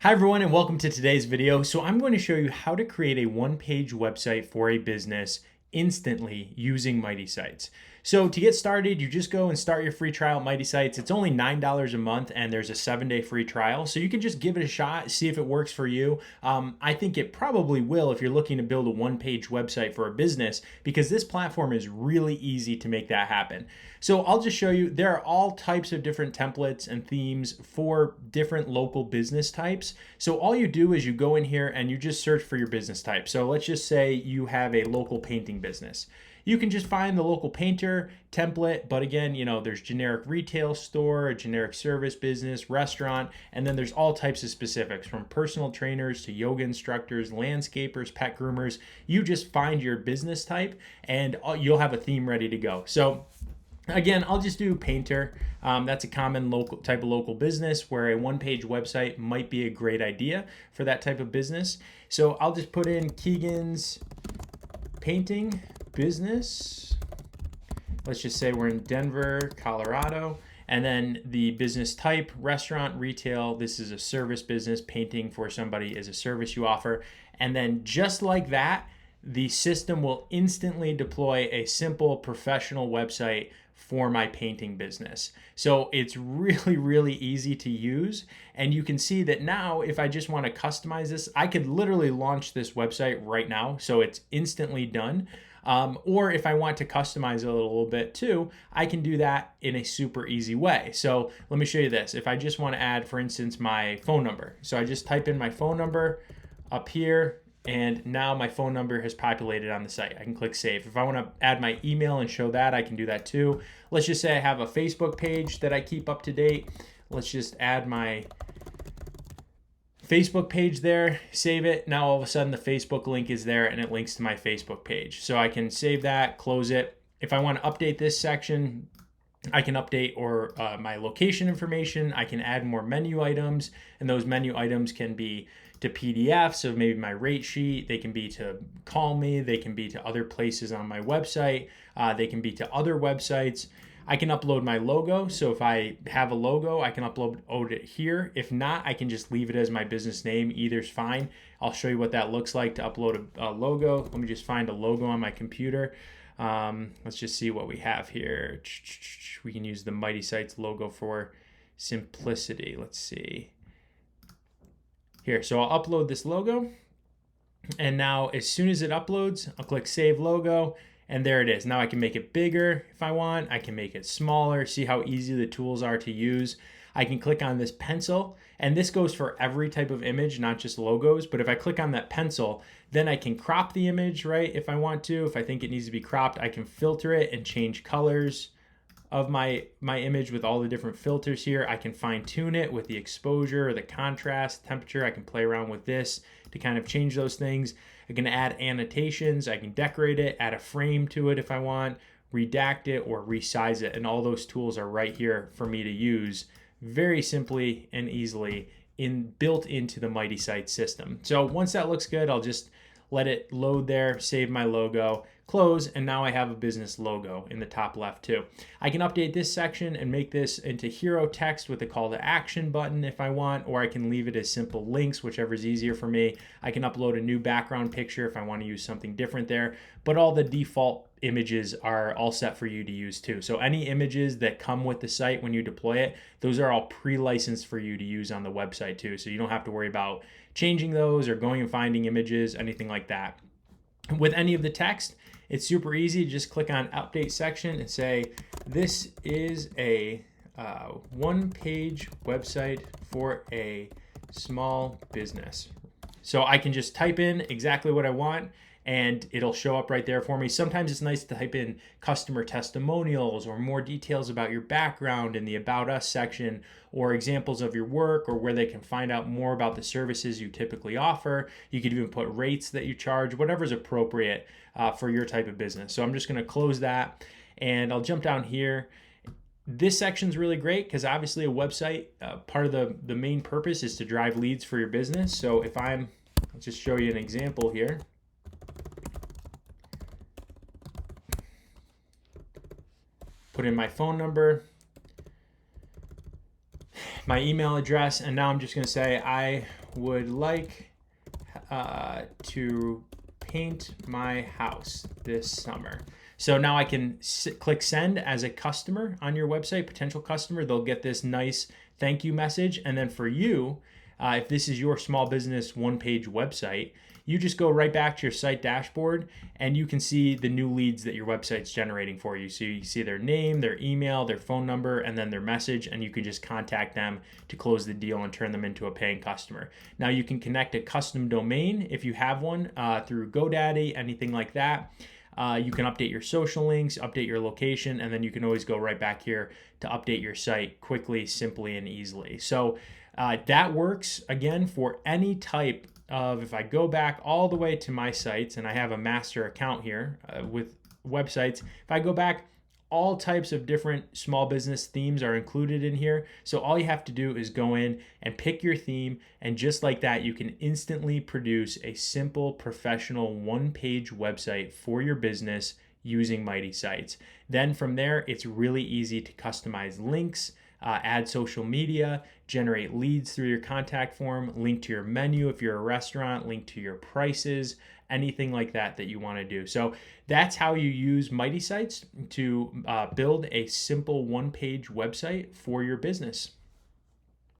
Hi everyone and welcome to today's video. So I'm going to show you how to create a one-page website for a business instantly using Mighty Sites. So to get started, you just go and start your free trial at Mighty Sites. It's only $9 a month and there's a 7-day free trial. So you can just give it a shot, see if it works for you. I think it probably will if you're looking to build a one-page website for a business, because this platform is really easy to make that happen. So I'll just show you, there are all types of different templates and themes for different local business types. So all you do is you go in here and you just search for your business type. So let's just say you have a local painting business. You can just find the local painter template, but again, there's generic retail store, a generic service business, restaurant, and then there's all types of specifics from personal trainers to yoga instructors, landscapers, pet groomers. You just find your business type and you'll have a theme ready to go. So again, I'll just do painter. That's a common local type of local business where a one-page website might be a great idea for that type of business. So I'll just put in Keegan's painting business. Let's just say we're in Denver, Colorado. And then the business type, restaurant, retail. This is a service business. Painting for somebody is a service you offer. And then just like that, the system will instantly deploy a simple professional website for my painting business. So it's really, really easy to use. And you can see that now, if I just want to customize this, I could literally launch this website right now. So it's instantly done. Or if I want to customize it a little bit too, I can do that in a super easy way. So let me show you this. If I just want to add, for instance, my phone number. So I just type in my phone number up here, and now my phone number has populated on the site. I can click save. If I want to add my email and show that, I can do that too. Let's just say I have a Facebook page that I keep up to date. Let's just add my Facebook page there, save it. Now all of a sudden the Facebook link is there and it links to my Facebook page. So I can save that, close it. If I want to update this section, I can update or my location information. I can add more menu items, and those menu items can be to PDF, so maybe my rate sheet. They can be to call me. They can be to other places on my website. They can be to other websites. I can upload my logo. So if I have a logo, I can upload it here. If not, I can just leave it as my business name. Either's fine. I'll show you what that looks like to upload a logo. Let me just find a logo on my computer. Let's just see what we have here. We can use the Mighty Sites logo for simplicity. Let's see. Here, so I'll upload this logo. And now as soon as it uploads, I'll click Save Logo. And there it is. Now I can make it bigger if I want. I can make it smaller. See how easy the tools are to use. I can click on this pencil, and this goes for every type of image, not just logos. But if I click on that pencil, then I can crop the image, right? If I want to, if I think it needs to be cropped, I can filter it and change colors of my image with all the different filters here. I can fine tune it with the exposure, the contrast, temperature. I can play around with this to kind of change those things. I can add annotations. I can decorate it, add a frame to it if I want, redact it or resize it. And all those tools are right here for me to use very simply and easily built into the Mighty Sites system. So once that looks good, I'll just let it load there, save my logo, close, and now I have a business logo in the top left too. I can update this section and make this into hero text with a call to action button if I want, or I can leave it as simple links, whichever is easier for me. I can upload a new background picture if I want to use something different there, but all the default images are all set for you to use too. So any images that come with the site when you deploy it, those are all pre-licensed for you to use on the website too. So you don't have to worry about changing those or going and finding images, anything like that. With any of the text, it's super easy. Just click on update section and say, this is a one-page website for a small business. So I can just type in exactly what I want and it'll show up right there for me. Sometimes it's nice to type in customer testimonials or more details about your background in the About Us section, or examples of your work, or where they can find out more about the services you typically offer. You could even put rates that you charge, whatever's appropriate for your type of business. So I'm just going to close that and I'll jump down here. This section is really great because obviously a website, part of the main purpose is to drive leads for your business. So if I'll just show you an example here. Put in my phone number. my email address, and now I'm just going to say I would like to paint my house this summer. So now I can click send as a customer on your website, potential customer. They'll get this nice thank you message. And then for you, if this is your small business one-page website, you just go right back to your site dashboard and you can see the new leads that your website's generating for you. So you see their name, their email, their phone number, and then their message, and you can just contact them to close the deal and turn them into a paying customer. Now you can connect a custom domain if you have one through GoDaddy, anything like that. You can update your social links, update your location, and then you can always go right back here to update your site quickly, simply, and easily. So that works, again, for any type of, if I go back all the way to my sites, and I have a master account here with websites, if I go back, all types of different small business themes are included in here. So all you have to do is go in and pick your theme, and just like that, you can instantly produce a simple, professional one-page website for your business using Mighty Sites. Then from there, it's really easy to customize links, add social media, generate leads through your contact form, link to your menu if you're a restaurant, link to your prices, anything like that that you want to do. So that's how you use Mighty Sites to build a simple one-page website for your business.